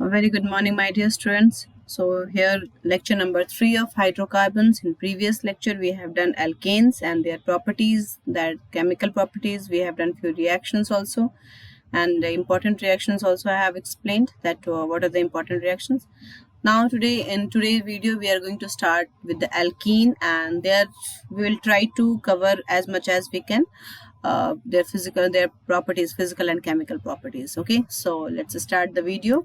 A very good morning, my dear students. So here, lecture number 3 of hydrocarbons. In previous lecture, we have done alkanes and their properties, their chemical properties. We have done few reactions also, and the important reactions also I have explained that what are the important reactions. Now today, in today's video, we are going to start with the alkene, and there we will try to cover as much as we can their properties, physical and chemical properties. Okay, so let's start the video.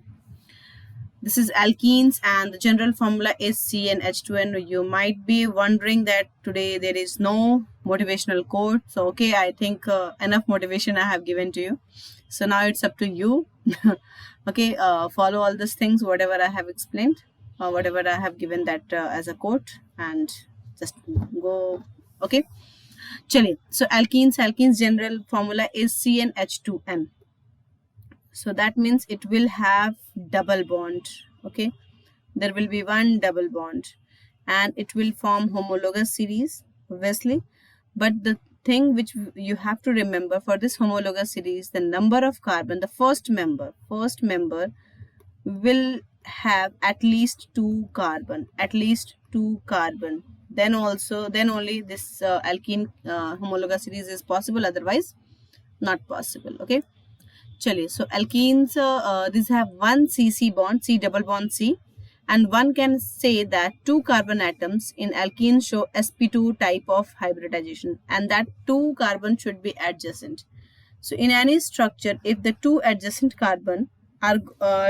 This is alkenes and the general formula is CnH2n. You might be wondering that today there is no motivational quote. So, okay, I think enough motivation I have given to you. So now it's up to you. Okay, follow all these things, whatever I have explained, whatever I have given that as a quote, and just go. Okay, chaliye. So alkenes general formula is CnH2n. So that means it will have double bond. Okay, there will be one double bond and it will form homologous series, obviously. But the thing which you have to remember for this homologous series, the number of carbon, the first member will have at least two carbon. Then only this alkene homologous series is possible, otherwise not possible. Okay, चलिए, so alkenes these have one C bond, C double bond C, and one can say that two carbon atoms in alkenes show sp2 type of hybridization, and that two carbon should be adjacent. So in any structure, if the two adjacent carbon are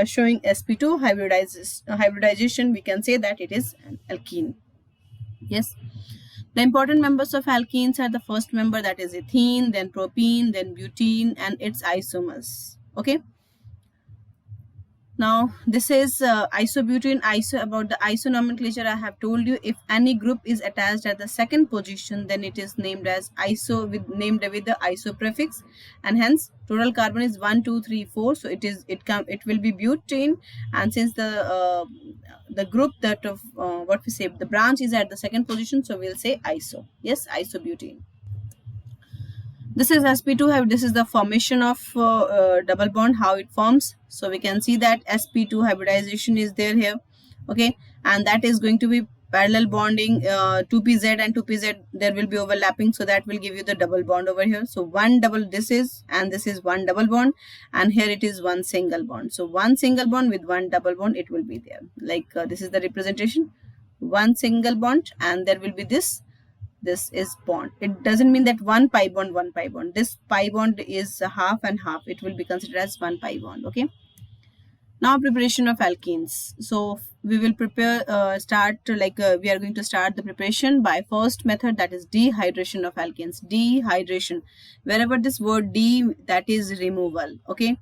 showing sp2 hybridization, we can say that it is an alkene. Yes. The important members of alkenes are the first member, that is ethene, then propene, then butene, and its isomers. Okay. Now this is isobutene. About the iso nomenclature, I have told you. If any group is attached at the second position, then it is named as named with the iso prefix, and hence total carbon is 1, 2, 3, 4. So it will be butane, and since the group that of what we say, the branch is at the second position, so we'll say iso. Yes, isobutene. This is sp2. This is the formation of double bond, how it forms. So we can see that sp2 hybridization is there here. Okay, and that is going to be parallel bonding, 2pz and 2pz there will be overlapping, so that will give you the double bond over here. So one double, this is one double bond, and here it is one single bond. So one single bond with one double bond, it will be there, like this is the representation, one single bond, and there will be this is bond. It doesn't mean that one pi bond. This pi bond is half and half. It will be considered as one pi bond. Okay. Now preparation of alkenes. So we will prepare we are going to start the preparation by first method, that is dehydration of alkenes. Dehydration, wherever this word D, that is removal. Okay,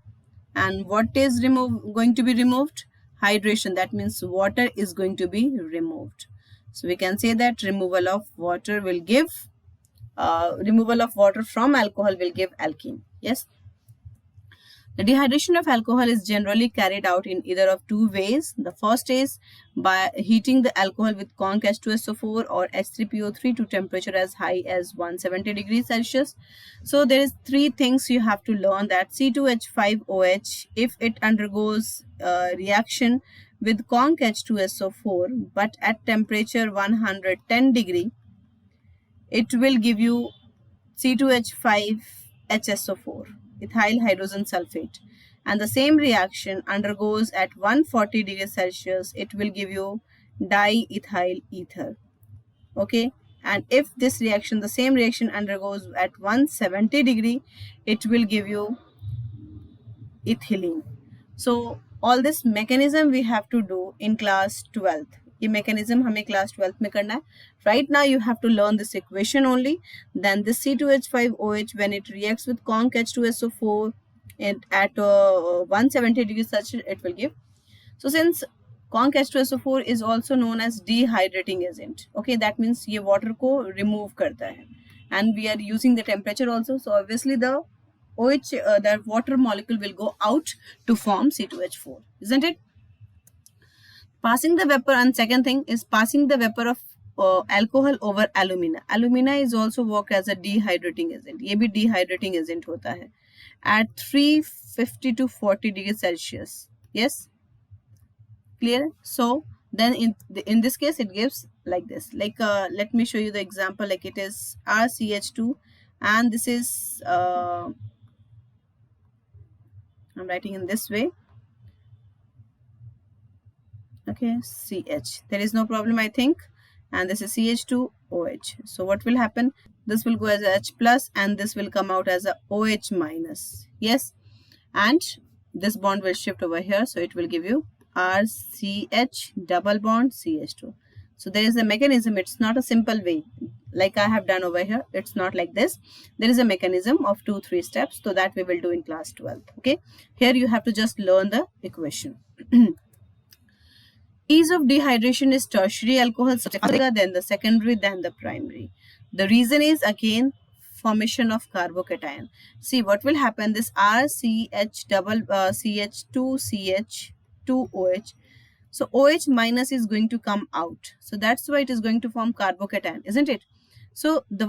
and what is going to be removed? Hydration, that means water is going to be removed. So we can say that removal of water will give removal of water from alcohol will give alkene. Yes. The dehydration of alcohol is generally carried out in either of two ways. The first is by heating the alcohol with conc H2SO4 or H3PO3 to temperature as high as 170 degrees Celsius. So there is three things you have to learn, that C2H5OH, if it undergoes reaction with conc H2SO4 but at temperature 110 degree, it will give you C2H5HSO4, ethyl hydrogen sulfate, and the same reaction undergoes at 140 degrees Celsius, it will give you diethyl ether. Okay, and if this reaction, the same reaction undergoes at 170 degree, it will give you ethylene. So all this mechanism we have to do in class 12th. ये mechanism हमें class 12th में करना है. Right now you have to learn this equation only. Then this C2H5OH, when it reacts with conc H2SO4 and at 170 degrees Celsius, it will give. So since conc H2SO4 is also known as dehydrating agent. Okay, that means ये water को remove करता है. And we are using the temperature also. So obviously the OH, the water molecule will go out to form C2H4, isn't it? Passing the vapor, and second thing is passing the vapor of alcohol over alumina. Alumina is also work as a dehydrating agent. ये भी dehydrating agent होता है at 350 to 40 degrees Celsius. Yes. Clear? So then in this case it gives like this, like let me show you the example. Like it is RCH2 and this is I'm writing in this way. Okay, CH, there is no problem I think, and this is CH2OH. So what will happen, this will go as a H plus and this will come out as a OH minus. Yes, and this bond will shift over here, so it will give you RCH double bond CH2. So there is a mechanism, it's not a simple way like I have done over here, it's not like this. There is a mechanism of 2-3 steps, so that we will do in class 12. Okay, here you have to just learn the equation. Ease of dehydration is tertiary alcohol, then the secondary, then the primary. The reason is again formation of carbocation. See what will happen, this RCH double CH2CH2OH. So OH minus is going to come out. So that's why it is going to form carbocation, isn't it? So the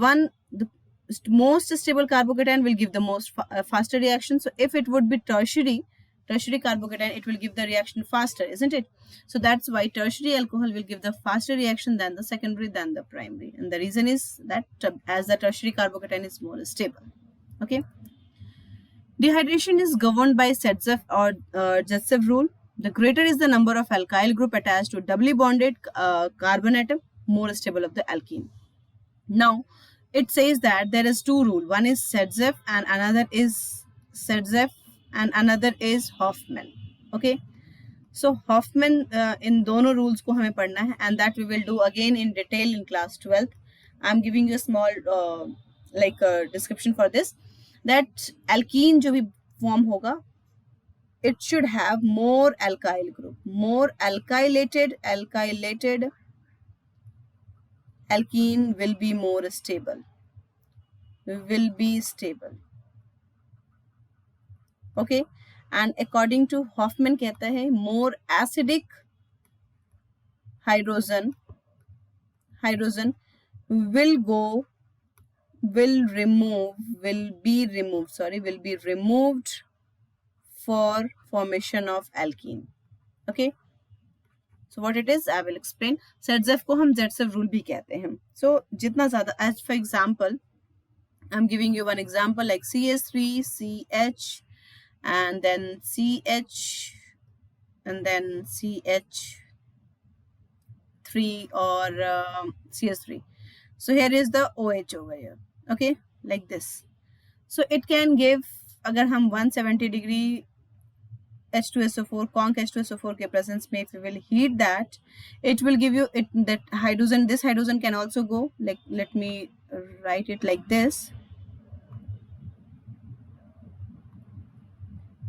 most stable carbocation will give the most faster reaction. So if it would be tertiary carbocation, it will give the reaction faster, isn't it? So that's why tertiary alcohol will give the faster reaction than the secondary, than the primary. And the reason is that as the tertiary carbocation is more stable. Okay. Dehydration is governed by Sedzeff or Jetsev rule. The greater is the number of alkyl group attached to doubly bonded carbon atom, more stable of the alkene. Now, it says that there is two rules. One is Sedzeff and another is Hoffman. Okay. So Hoffman in दोनों rules को हमें पढ़ना है, and that we will do again in detail in class 12. I'm giving you a small description for this. That alkene जो भी form होगा, it should have more alkyl group, more alkylated alkene will be more stable, okay. And according to Hoffman कहता है more acidic hydrogen will be removed for formation of alkene. Okay, so what it is I will explain. Sedzeff को हम Jetsev rule भी कहते हैं. So जितना ज़्यादा, as for example I'm giving you one example like CH3CH and then CH and then CH3 or CH3. So here is the OH over here. Okay, like this. So it can give, अगर हम 170 degree H2SO4 conc H2SO4 के presence में if we will heat that, it will give you that hydrogen. This hydrogen can also go like, let me write it like this.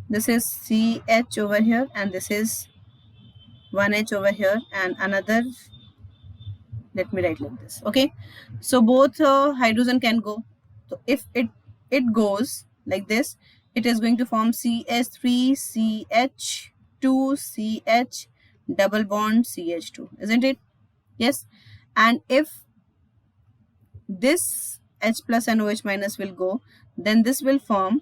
This is CH over here and this is 1H over here and another, let me write like this. Okay, so both hydrogen can go. So if it goes like this, it is going to form CH3CH2CH double bond CH2, isn't it? Yes. And if this H plus and OH minus will go, then this will form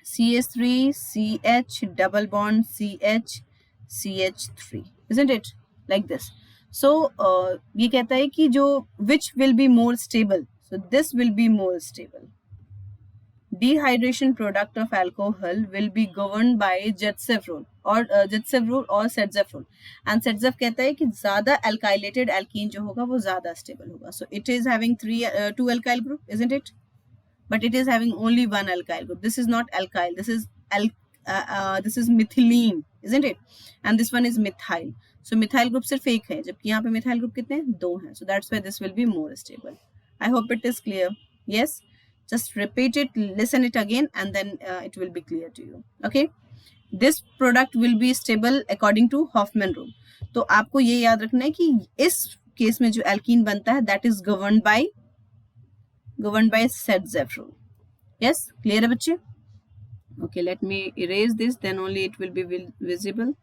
CH3CH double bond CH3, isn't it? Like this. So ये कहता है कि जो which will be more stable. So this will be more stable. Dehydration product of alcohol will be governed by Jetsev rule or Sedzeff rule. And Sedzeff कहता है कि ज़्यादा alkylated alkene जो होगा वो ज़्यादा stable होगा. So it is having two alkyl group, isn't it? But it is having only one alkyl group. This is not alkyl. This is methylene, isn't it? And this one is methyl. So methyl group सिर्फ एक है, जबकि यहाँ पे methyl group कितने हैं? 2 हैं. So that's why this will be more stable. I hope it is clear. Yes. Just repeat it, listen it again, and then it will be clear to you. Okay. This product will be stable according to Hoffman rule. तो आपको ये याद रखना है कि इस case में जो alkene बनता है, that is governed by Sedzeff rule. Yes, clear है बच्चे? Okay, let me erase this, then only it will be visible,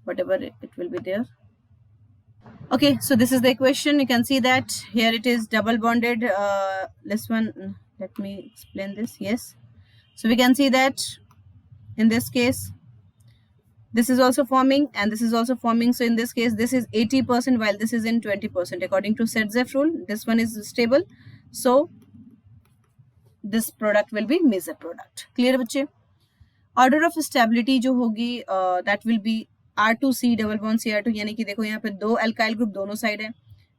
whatever it will be there. Okay, so this is the equation. You can see that here it is double bonded. This one, let me explain this. Yes, so we can see that in this case This is also forming and this is also forming. So in this case, this is 80% while this is in 20%. According to Sedzeff rule, this one is stable. So this product will be measure product. Clear बच्चे? Order of stability जो होगी that will be R2C double bond Cr2, यानी कि देखो यहाँ पे दो alkyl group दोनों side है.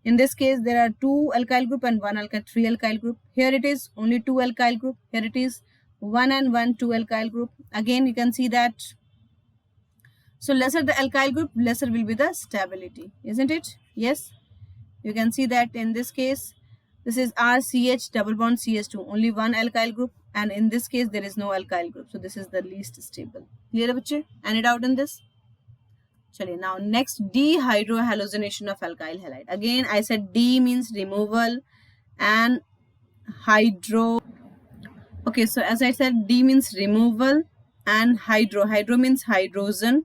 In this case, there are two alkyl group and three alkyl group. Here it is only two alkyl group. Here it is one and one, two alkyl group. Again, you can see that. So lesser the alkyl group, lesser will be the stability, isn't it? Yes. You can see that in this case, this is RCH double bond CH2, only one alkyl group, and in this case there is no alkyl group. So this is the least stable. Clear बच्चे? Any doubt in this? चलिए, now next, dehydrohallucination of alkyl halide. Again, I said D means removal and hydro. Okay, so as I said, D means removal and hydro. Hydro means hydrogen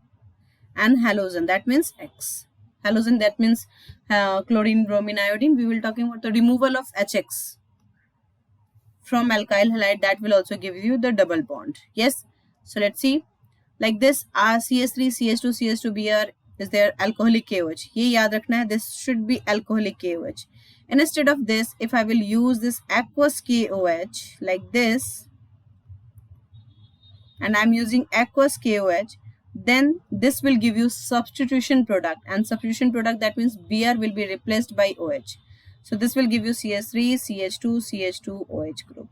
and halogen. That means X. Halogen, that means chlorine, bromine, iodine. We will talking about the removal of HX from alkyl halide. That will also give you the double bond. Yes. So let's see. Like this, RCH3, CH2, CH2Br is there alcoholic KOH. ये याद रखना है. This should be alcoholic KOH. And instead of this, if I will use this aqueous KOH like this, and I'm using aqueous KOH, then this will give you substitution product, and substitution product, that means Br will be replaced by OH. So this will give you CH3, CH2, CH2, OH group.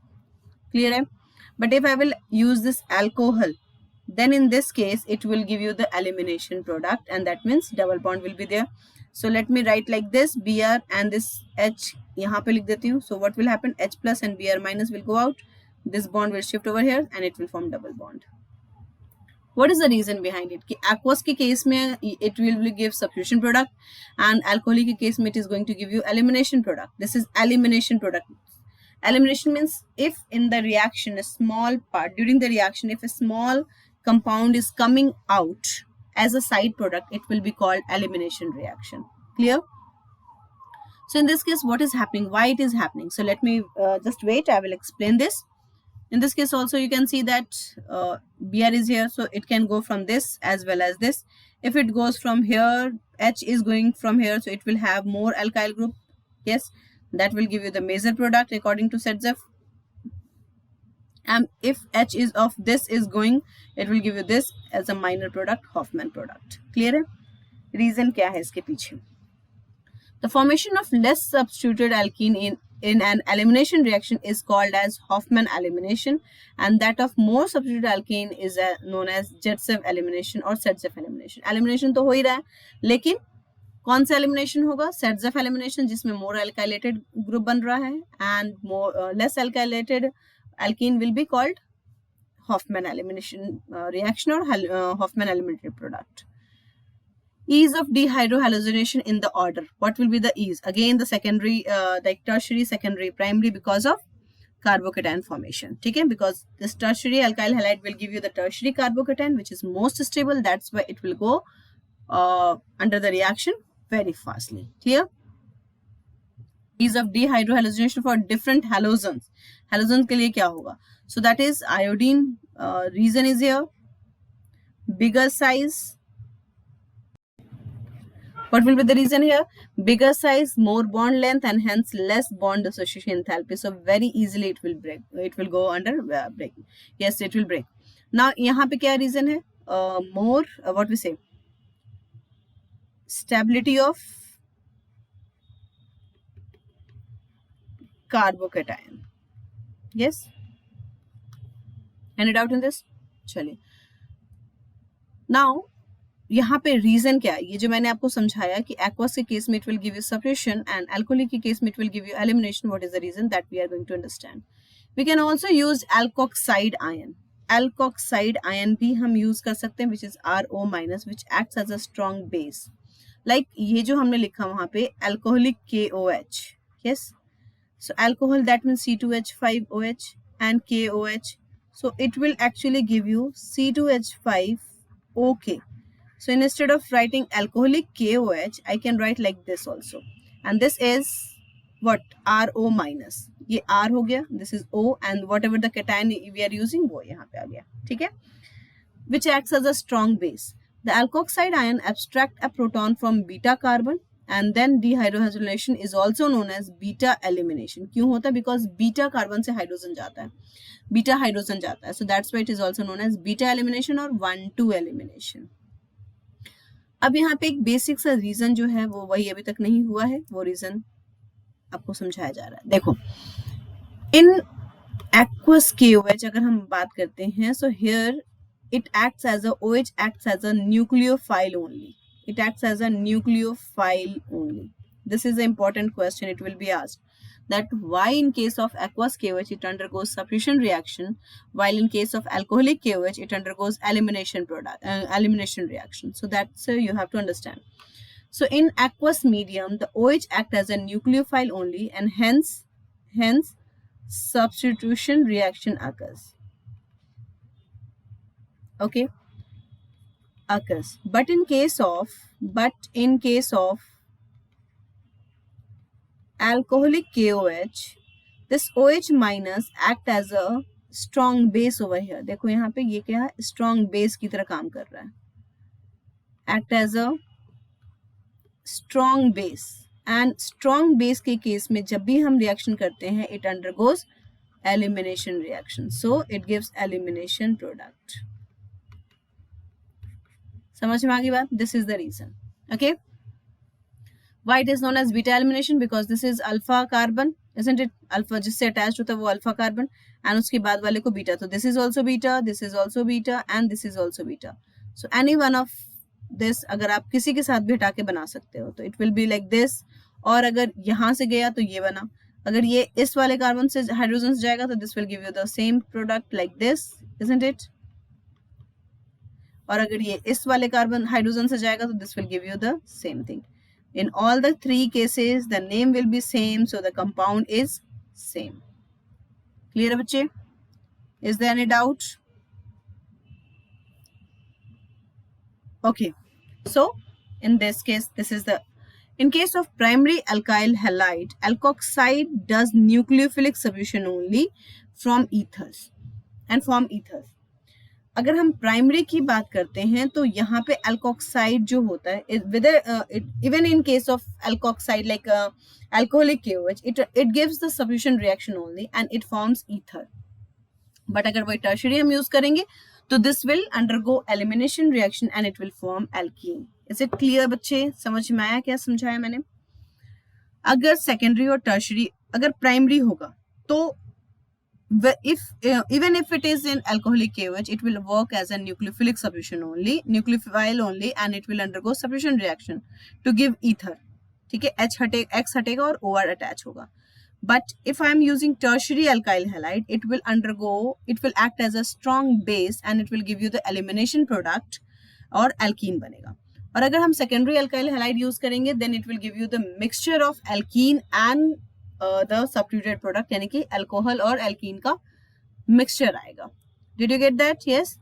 Clear hai? But if I will use this alcohol, then in this case it will give you the elimination product, and that means double bond will be there. So let me write like this, Br and this H यहाँ पे लिख देती हूँ. So what will happen? H plus and Br minus will go out. This bond will shift over here and it will form double bond. What is the reason behind it? कि aqueous के case में it will give substitution product, and alcoholic के case में it is going to give you elimination product. This is elimination product. Elimination means if in the reaction, a small part during the reaction, if a small compound is coming out as a side product, it will be called elimination reaction. Clear? So in this case, what is happening? Why it is happening? So let me just wait. I will explain this. In this case also, you can see that Br is here, so it can go from this as well as this. If it goes from here, H is going from here, so it will have more alkyl group. Yes, that will give you the major product according to Sedzeff. And if H is of this is going, it will give you this as a minor product, Hofmann product. Clear है? Reason क्या है इसके पीछे? The formation of less substituted alkene in an elimination reaction is called as Hofmann elimination, and that of more substituted alkene is known as Jetsev elimination or Sedzeff elimination. Elimination तो हो ही रहा है, लेकिन कौन सा elimination होगा? Sedzeff elimination, जिसमें more alkylated group बन रहा है, and more less alkylated alkene will be called Hofmann elimination reaction or Hofmann eliminated product. Ease of dehydrohallucination in the order. What will be the ease? Again, the secondary, like tertiary, secondary, primary, because of carbocation formation. Okay? Because this tertiary alkyl halide will give you the tertiary carbocation, which is most stable. That's why it will go under the reaction very fastly. Clear? Ease of dehydrohallucination for different halogens. Halogens के लिए क्या होगा? So that is iodine. Reason is here. Bigger size. What will be the reason here? Bigger size, more bond length, and hence less bond dissociation enthalpy. So very easily it will break. It will go under breaking. Yes, it will break. Now यहाँ पे क्या reason है? More what we say? Stability of carbocation. Yes. Any doubt in this? चलिए. Now यहाँ पे reason क्या है? ये जो मैंने आपको समझाया कि aqueous के केस में it will give you substitution and alcoholic के केस में it will give you elimination. What is the reason? That we are going to understand. We can also use alkoxide ion. Alkoxide ion भी हम use कर सकते हैं, which is RO minus, which acts as a strong base. Like ये जो हमने लिखा वहाँ पे alcoholic KOH. Yes. So alcohol, that means C2H5OH and KOH. So it will actually give you C2H5OK. So instead of writing alcoholic KOH, I can write like this also. And this is what? RO minus. ये R हो गया. This is O, and whatever the cation we are using, वो यहाँ पे आ गया. ठीक है? Which acts as a strong base. The alkoxide ion abstract a proton from beta carbon and then dehydrogenation is also known as beta elimination. क्यों होता है? Because beta carbon से हाइड्रोजन जाता है, beta हाइड्रोजन जाता है, so that's why it is also known as beta elimination और 1,2 elimination. अब यहाँ पे एक बेसिक सा रीजन जो है वो वही अभी तक नहीं हुआ है, वो रीजन आपको समझाया जा रहा है. देखो, इन aqueous KOH अगर हम बात करते हैं, so here it acts as a OH acts as a nucleophile only. It acts as a nucleophile only. This is an important question. It will be asked that why in case of aqueous KOH it undergoes substitution reaction, while in case of alcoholic KOH it undergoes elimination reaction. So that's you have to understand. So in aqueous medium, the OH act as a nucleophile only, and hence substitution reaction occurs. Okay, occurs. But in case of alcoholic KOH, this OH minus act as a strong base over here. देखो यहाँ पे ये क्या है, strong base की तरह काम कर रहा है. Act as a strong base, and strong base के केस में जब भी हम रिएक्शन करते हैं, it undergoes elimination reaction. So it gives elimination product. समझ में आ गई बात? This is the reason. Okay. Why it is known as beta elimination? Because this is alpha carbon, isn't it? Alpha जिससे attached होता है वो alpha carbon, and उसके बाद वाले को beta. So this is also beta, this is also beta, and this is also beta. So any one of this अगर आप किसी के साथ भी हटा के बना सकते हो, तो it will be like this. और अगर यहाँ से गया तो ये बना. अगर ये इस वाले कार्बन से हाइड्रोजन से जाएगा तो this will give you the same product like this, isn't it? और अगर ये इस वाले कार्बन हाइड्रोजन से जाएगा तो this will give you the same thing. In all the three cases, the name will be same, so the compound is same. Clear बच्चे? Is there any doubt? Okay. So in this case, this is the, in case of primary alkyl halide, alkoxide does nucleophilic substitution only from ethers and form ethers. अगर हम primary की बात करते हैं तो यहाँ पे अल्कोक्साइड जो होता है, even in case of alkoxide like alcoholic KOH, it gives the substitution reaction only and it forms ether. But अगर वही टर्शियरी हम यूज करेंगे तो this will undergo elimination reaction and it will form alkene. Is it clear बच्चे? समझ में आया क्या समझाया मैंने? अगर सेकेंडरी और टर्शियरी, अगर प्राइमरी होगा तो even if it is in alcoholic KOH, it will work as a nucleophilic solution only, nucleophile only, and it will undergo substitution reaction to give ether. ठीक है, X हटेगा और OR attach होगा. But if I am using tertiary alkyl halide, it will act as a strong base and it will give you the elimination product और alkene बनेगा. और अगर हम secondary alkyl halide use करेंगे, then it will give you the mixture of alkene and the substituted product, यानी कि alcohol और alkene का मिक्सचर आएगा. Did you get that? Yes.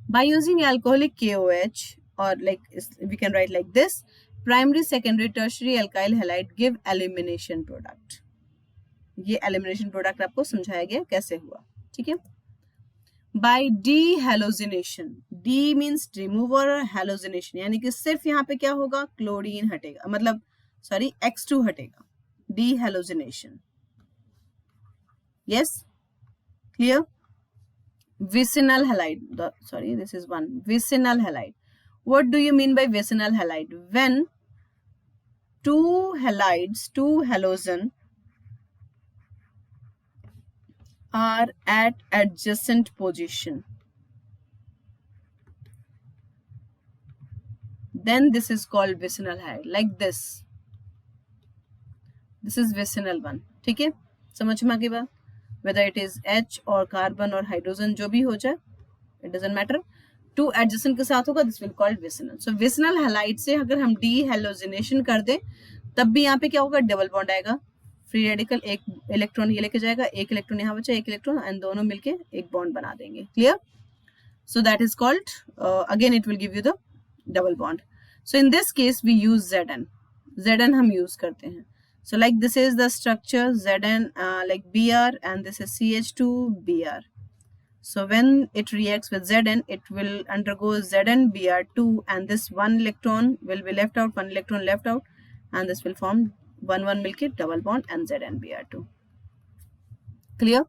By using alcoholic KOH, or like we can write like this: primary, secondary, tertiary alkyl halide give elimination product. ये elimination product आपको समझाया गया कैसे हुआ. ठीक है. By dehalogenation, D means remover, halogenation यानी कि सिर्फ यहाँ पे क्या होगा, क्लोरीन हटेगा, मतलब सॉरी X2 हटेगा. Dehalogenation. Yes, clear? Vicinal halide. This is one. Vicinal halide. What do you mean by vicinal halide? When two halogen are at adjacent position, then this is called vicinal halide. Like this. This is vicinal one. ठीक है, समझ में आ गई बात? Whether it is H और carbon और hydrogen जो भी हो जाए, it doesn't matter. Two adjacent के साथ होगा, this will called vicinal. So vicinal halide से अगर हम dehalogenation कर दें, तब भी यहाँ पे क्या होगा, डबल बॉन्ड आएगा. फ्री रेडिकल एक इलेक्ट्रॉन ये लेके जाएगा, एक इलेक्ट्रॉन यहाँ बचा, एक इलेक्ट्रॉन, एंड दोनों मिलके एक बॉन्ड बना देंगे. Clear? So that is called again it will give you the double bond. So in this case we use Zn हम यूज करते हैं. So like this is the structure Zn like Br and this is CH2 Br. So when it reacts with Zn, it will undergo ZnBr2, and this one electron will be left out, one electron left out, and this will form 1-1 मिलके double bond and ZnBr2. Clear?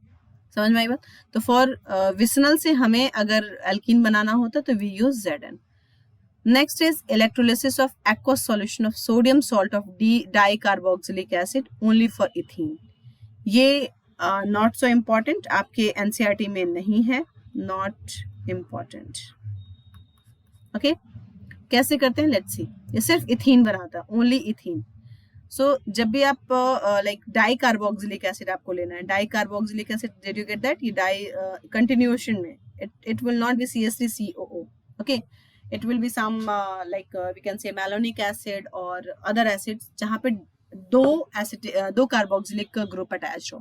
समझ में आई बात? तो for vicinal से हमें अगर alkene बनाना होता तो we use Zn. Next is electrolysis of aqueous solution of sodium salt of dicarboxylic acid only for ethene. ये नॉट सो इम्पॉर्टेंट, आपके एनसीईआरटी में नहीं है, नॉट इम्पॉर्टेंट. ओके, कैसे करते हैं लेट्स सी. ये सिर्फ इथीन बनाता है, ओनली इथीन. सो जब भी आप लाइक डाई कार्बोक्सिलिक एसिड आपको लेना है, di carboxylic acid, did you get that? ये डाई कंटिन्यूएशन में it will not be CH3COO. Okay, it will be some like we can say malonic acid or other acids जहाँ पे दो carboxylic group attached हो.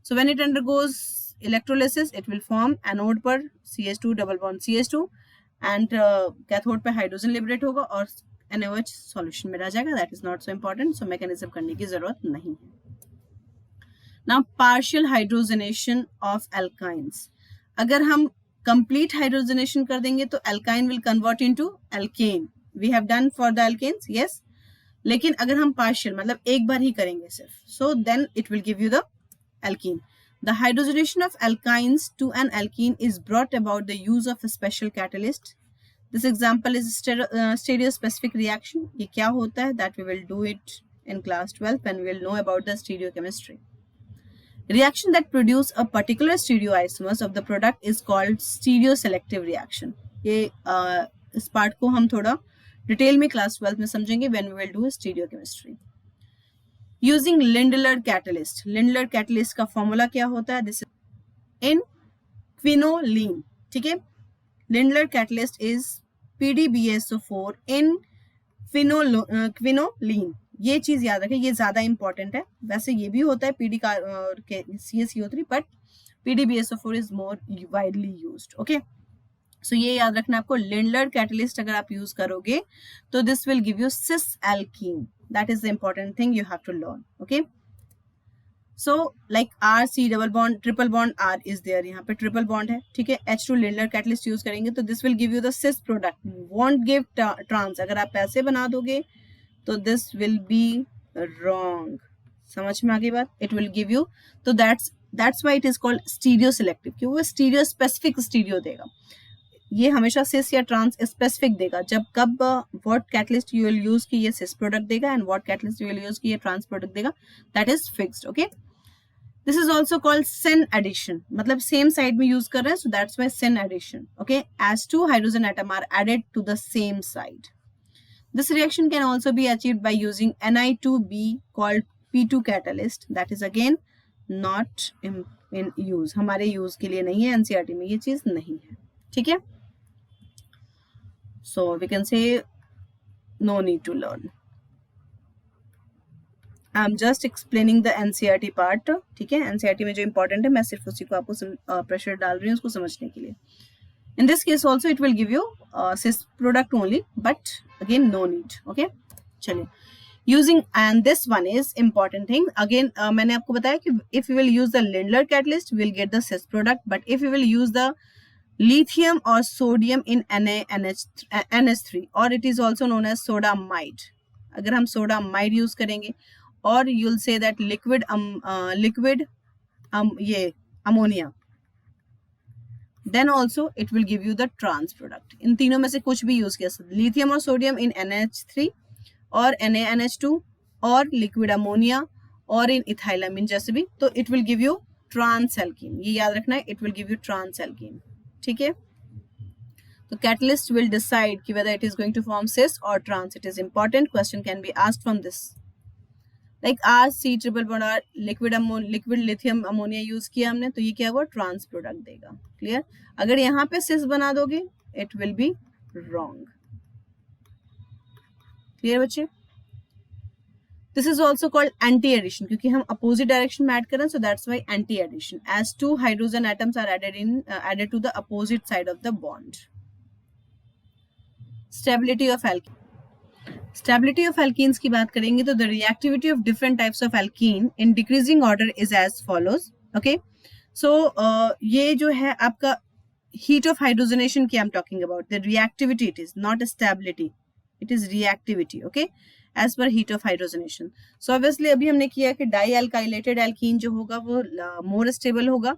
So when it undergoes electrolysis, it will form anode पर CH2 double bond CH2 and cathode पे hydrogen liberate होगा और NaOH solution में रह जाएगा. That is not so important, so mechanism करने की जरूरत नहीं है. Now partial hydrogenation of alkynes. अगर हम कंप्लीट हाइड्रोजनेशन कर देंगे तो alkyne will convert into alkane. We have done for the alkenes, yes. लेकिन अगर हम पार्शियल मतलब एक बार ही करेंगे सिर्फ, so then it will give you the alkene. The hydrogenation of alkynes to an alkene is brought about the use of a special catalyst. This example is stereo specific reaction. ये क्या होता है? That we will do it in class 12 when we will know about the stereochemistry. Reaction that produce a particular stereoisomers of the product is called stereoselective reaction. ये इस part को हम थोड़ा detail में क्लास 12 में समझेंगे when we will do stereochemistry. Using Lindlar catalyst. Lindlar catalyst का formula क्या होता है? This is in quinoline. ठीक है, Lindlar catalyst is PDBSO4 in quinoline. ये चीज याद रखें, ये ज्यादा इंपॉर्टेंट है. वैसे ये भी होता है PD का CaCO3, but PDBSO4 is more widely used. Okay, so ये याद रखना आपको. लिंडलर कैटलिस्ट अगर आप यूज करोगे तो this will give you cis alkene. That is the important thing you have to learn. Okay, so like RC double bond triple bond R is there, यहाँ पे ट्रिपल बॉन्ड है. ठीक है, H2 Lindlar catalyst use करेंगे तो this will give you the cis product, won't give trans. अगर आप ऐसे बना दोगे तो दिस विल बी रॉन्ग. समझ में आ गई बात? इट विल गिव यू, तो that's why it is called stereo selective, क्योंकि वो स्टीरियो स्पेसिफिक स्टीरियो देगा. ये हमेशा सिस या ट्रांस स्पेसिफिक देगा. जब कब what catalyst you will use की ये सिस प्रोडक्ट देगा and what catalyst you will use की ये ट्रांस प्रोडक्ट देगा, that is fixed. Okay, this is also called syn addition, मतलब सेम साइड में यूज कर रहे हैं, so that's why syn addition. Okay, as 2 hydrogen atom are added to the same side. This reaction can also be achieved by using Ni2B called P2 catalyst. That is again not in use. हमारे use के लिए नहीं है, NCERT में ये चीज नहीं है. ठीक है, so we can say no need to learn. I'm just explaining the NCERT part. ठीक है, NCERT में जो important है मैं सिर्फ उसी को आपको प्रेशर डाल रही हूँ उसको समझने के लिए. In this case also it will give you cis product only, but again no need. Okay, चलिए. Using, and this one is important thing again. मैंने आपको बताया कि if you will use the Lindlar catalyst, we will get the cis product, but if you will use the lithium or sodium in NH3, or it is also known as sodamide. अगर हम sodamide use करेंगे, or you'll say that liquid ये ammonia, then also it will give you the trans product. इन तीनों में से कुछ भी use किया सकते, लिथियम और सोडियम इन NH3 और NaNH2 और लिक्विड अमोनिया और इन इथाइलामिन जैसे भी, तो it will give you trans alkene. ये याद रखना है, it will give you trans alkene. ठीक है, तो कैटलिस्ट विल डिसाइड कि whether it is going to form cis or trans. It is important. Question can be asked from this. Like RC triple bond R, liquid lithium ammonia use किया हमने, तो ये क्या हुआ? ट्रांस प्रोडक्ट देगा. Clear? अगर यहाँ पे सिस बना दोगे it will be wrong. Clear बच्चे? This is also called anti addition, क्योंकि हम अपोजिट डायरेक्शन में ऐड कर रहे हैं, so that's why anti addition. As 2 hydrogen atoms are added to the opposite side of the bond. Stability of alkene. Stability of alkenes की बात करेंगे तो the reactivity of different types of alkene in decreasing order is as follows. Okay, so ये जो है आपका heat of hydrogenation की I'm talking about, the reactivity it is, not stability, it is reactivity, okay, as per heat of hydrogenation. So obviously अभी हमने किया कि dialkylated alkene जो होगा वो more stable होगा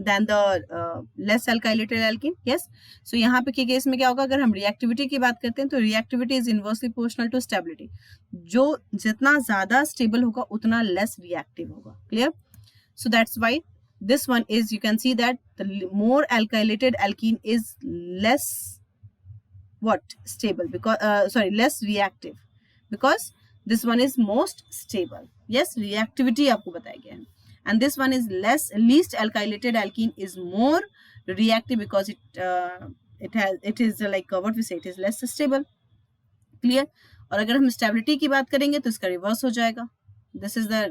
than the less alkylated alkene, yes. So यहाँ पे के केस में क्या होगा, अगर हम reactivity की बात करते हैं तो reactivity is inversely proportional to stability, जो जितना ज़्यादा stable होगा उतना less reactive होगा, clear. So that's why this one is, you can see that the more alkylated alkene is less what stable, because less reactive, because this one is most stable, yes, reactivity आपको बताया गया है. And this one is least alkylated alkene is more reactive because it is like what we say, it is less stable, clear. और अगर हम stability की बात करेंगे तो इसका reverse हो जाएगा. This is the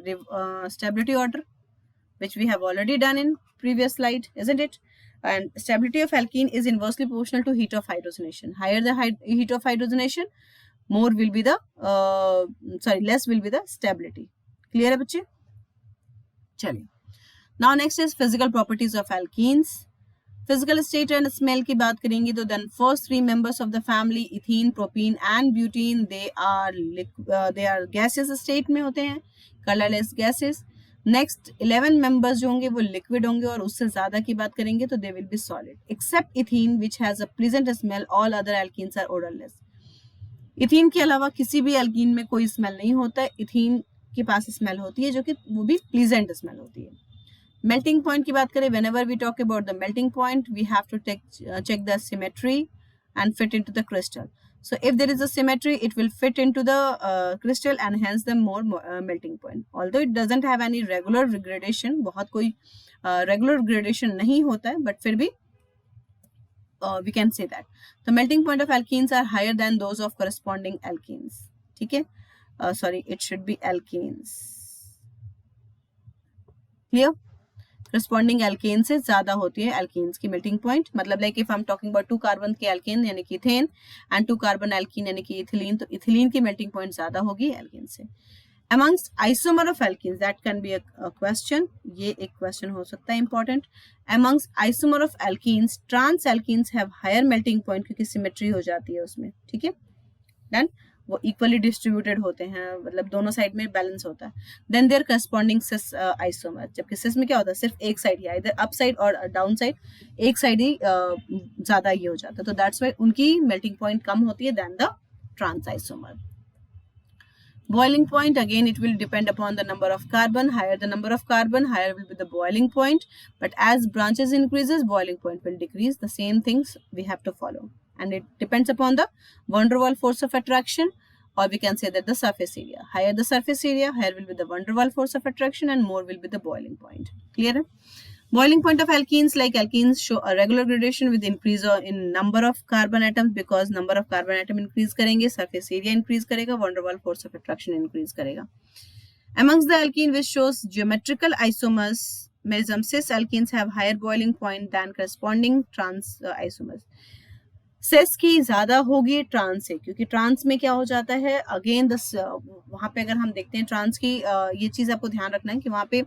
stability order which we have already done in previous slide, isn't it? And stability of alkene is inversely proportional to heat of hydrogenation. Higher the heat of hydrogenation, more will be the less will be the stability. Clear है बच्चे? चलिए. Now next is physical properties of alkenes. Physical state and smell की बात करेंगे तो then first three members of the family, ethene, propene and butene, they are gaseous state में होते हैं, colorless gases. नेक्स्ट 11 मेंबर्स जो होंगे वो लिक्विड होंगे, और उससे ज्यादा की बात करेंगे तो they will be solid, except ethene which has a pleasant smell, all other alkenes are odourless. Ethene के अलावा किसी भी एल्कीन में कोई स्मेल नहीं होता है, इथीन के पास स्मेल होती है जो कि वो भी प्लीजेंट स्मेल होती है. मेल्टिंग पॉइंट की बात करें, whenever we talk about the melting point we have to check the symmetry and fit into the crystal. So if there is a symmetry, it will fit into the crystal and hence the more melting point. Although it doesn't have any regular gradation, बहुत कोई regular gradation नहीं होता है, but फिर भी we can say that the melting point of alkenes are higher than those of corresponding alkenes. ठीक है, sorry, it should be alkenes. Clear? Corresponding alkane से ज्यादा होती है alkenes की melting point. मतलब like if I'm talking about 2 carbon के alkane यानी कि ethane and 2 carbon alkene यानी कि ethylene, तो ethylene की melting point ज्यादा होगी alkane से. Amongst isomer of alkenes, that can be a question. ये एक question हो सकता है important. Amongst isomer of alkenes, trans alkenes have higher melting point क्योंकि symmetry हो जाती है उसमें. ठीक है, done. वो इक्वली डिस्ट्रीब्यूटेड होते हैं, मतलब दोनों साइड में बैलेंस होता है. Then there corresponding cis isomer, जबकि सिस में क्या होता है, सिर्फ एक साइड ही, इधर अप साइड और डाउन साइड एक साइड ही ज्यादा ये हो जाता है, तो दैट्स व्हाई उनकी मेल्टिंग पॉइंट कम होती है than the trans isomer. Boiling point, again it will depend upon the number of carbon. Higher the number of carbon, higher will be the boiling point, but as branches increases, boiling point will decrease. The same things we have to follow, and it depends upon the van der Waals force of attraction, or we can say that the surface area. Higher the surface area, higher will be the van der Waals force of attraction, and more will be the boiling point. Clear? Boiling point of alkenes, like alkenes show a regular gradation with increase in number of carbon atoms, because number of carbon atom increase करेंगे, surface area increase करेगा, van der Waals force of attraction increase करेगा. Amongst the alkene which shows geometrical isomerism, cis alkenes have higher boiling point than corresponding trans isomers. Cis की ज्यादा होगी trans से, क्योंकि trans में क्या हो जाता है, अगेन वहां पे अगर हम देखते हैं ट्रांस की ये चीज आपको ध्यान रखना है कि वहां पे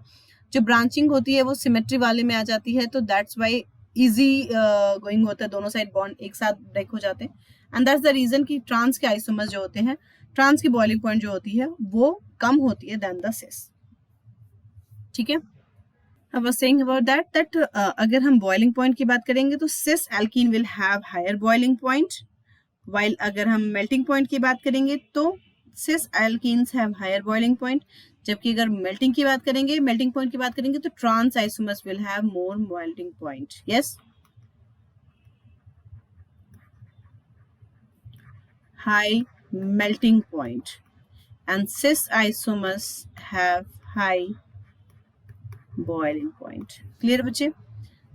जो ब्रांचिंग होती है वो सिमेट्री वाले में आ जाती है, तो दैट्स वाई इजी गोइंग होता है, दोनों साइड बॉन्ड एक साथ ब्रेक हो जाते हैं, एंड दैट्स द रीजन कि ट्रांस के आइसोमर्स जो होते हैं, ट्रांस की बॉइलिंग पॉइंट जो होती है वो कम होती है देन द सिस. ठीक है, I was saying about that अगर हम boiling point की बात करेंगे तो cis alkene will have higher boiling point, while अगर हम melting point की बात करेंगे तो cis alkenes have higher boiling point, जबकि अगर melting की बात करेंगे, melting point की बात करेंगे तो trans isomers will have more melting point. Yes, high melting point, and cis isomers have high boiling point. Clear बच्चे?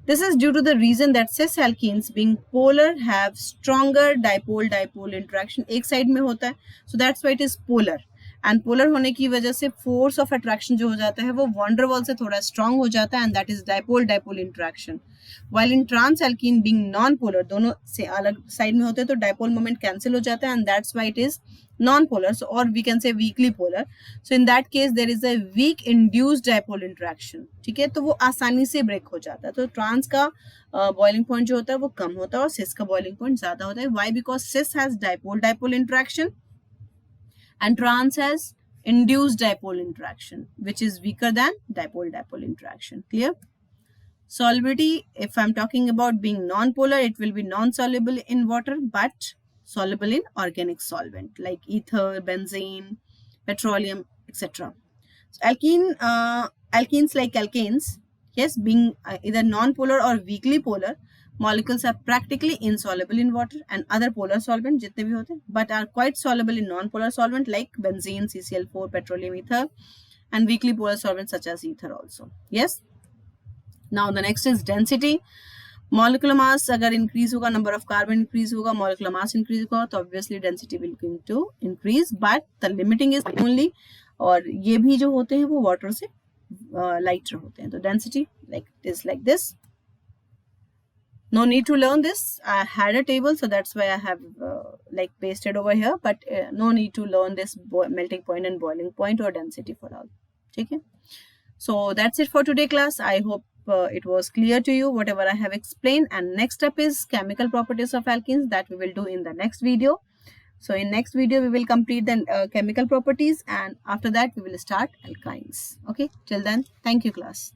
This is due to the reason that cis alkenes being polar have stronger dipole-dipole interaction. एक side में होता है, so that's why it is polar. And polar होने की वजह से force of attraction जो हो जाता है वो वॉन्डर वॉल से थोड़ा स्ट्रांग हो जाता है, and that is dipole dipole interaction. While in trans alkene being non polar, दोनों से अलग साइड में होते हैं तो डाइपोल मोमेंट कैंसिल हो जाता है, and that's why it is non polar, so or we can say weakly polar. So in that case there is a weak induced dipole interaction. ठीक है, तो वो आसानी से ब्रेक हो जाता है. तो ट्रांस का बॉइलिंग पॉइंट जो होता है वो कम होता है और सिस का बॉइलिंग पॉइंट ज्यादा होता है. Why? Because cis has dipole dipole interaction and trans has induced dipole interaction which is weaker than dipole dipole interaction. Clear? Solubility, if I'm talking about being non-polar, it will be non-soluble in water but soluble in organic solvent like ether, benzene, petroleum, etc. So alkenes like alkanes, yes, being either non-polar or weakly polar, molecules are practically insoluble in water and other polar solvent जितने भी होते हैं, but are quite soluble in non-polar solvent like benzene, CCl4, petroleum, ether, and weakly polar solvents such as ether also. Yes. Now the next is density. Molecular mass अगर increase होगा, number of carbon increase होगा, molecular mass increase होगा, तो obviously density will going to increase, but the limiting is only, और ये भी जो होते हैं वो water से lighter होते हैं. तो density like is like this. No need to learn this. I had a table, so that's why I have like pasted over here, but no need to learn this melting point and boiling point or density for all. Okay. So that's it for today class. I hope it was clear to you whatever I have explained, and next up is chemical properties of alkenes that we will do in the next video. So in next video we will complete the chemical properties, and after that we will start alkynes. Okay, till then, thank you class.